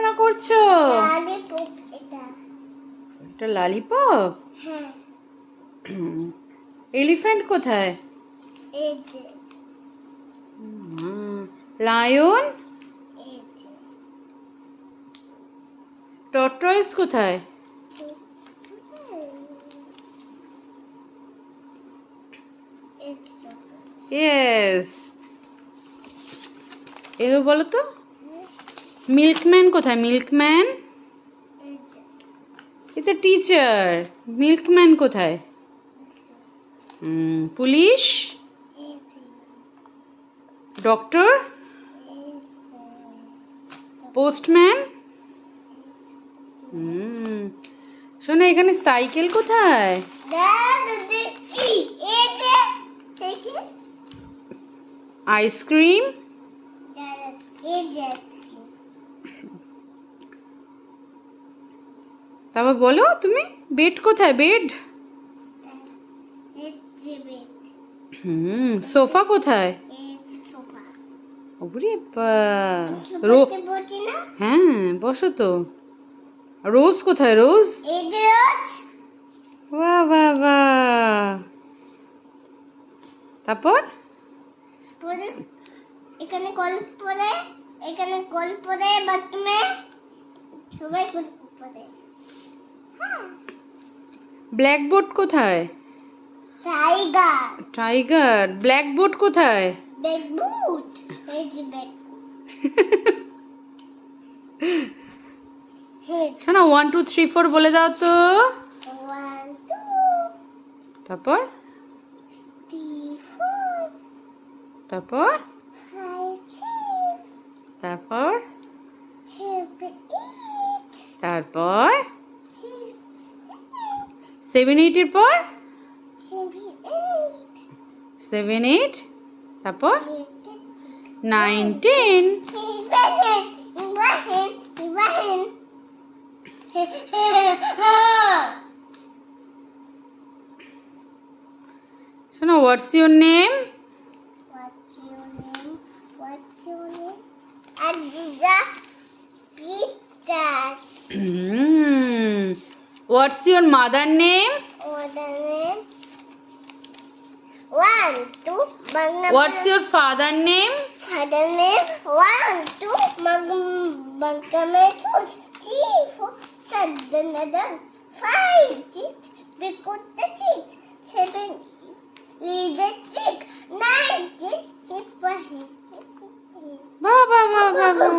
পড়াশোনা করছো? লালিপপ এটা। এটা ললিপপ? হ্যাঁ। এলিফ্যান্ট কোথায়? এই যে। লায়ন? এই যে। টর্টয়েস কোথায়? ইয়েস। এগুলো বলো তো। মিল্কম্যান কোথায়? মিল্কম্যান? এটা টিচার। মিল্কম্যান কোথায়? পুলিশ? ডক্টর? পোস্টম্যান? শোনো, এখানে সাইকেল কোথায়? আইসক্রিম? তারপর বলো তুমি, বেড কোথায়? বেড? সোফা কোথায়? ওরে হ্যাঁ, বসো তো। রোজ কোথায়? রোজ? বাহ বাহ বাহ। তারপর এখানে গল্প পড়ে, এখানে গল্প পড়ে, বাথরুমে সবাই গল্প পড়ে। ব্ল্যাকবোর্ড কোথায়? টাইগার। টাইগার। ব্ল্যাকবোর্ড কোথায়? ব্যাকবুট। এই যে ব্যাক। শোনো, 1 2 3 4 বলে দাও তো। 1 2 তারপর 3 4 তারপর 5 6 তারপর 7 8 তারপর 6 7 8 এর পর 7 8 7 8 তারপর 9 10। শোনো, what's your name? What's your name? What's your name? Adija Pizzas. What's your mother name? What the name? 1 2 Bangla. What's your father name? Father name 1 2 Bangla 3 4 7 5 6 because the 6 7 is the 6 9 10 বাহ বাহ বাহ বাহ বাহ।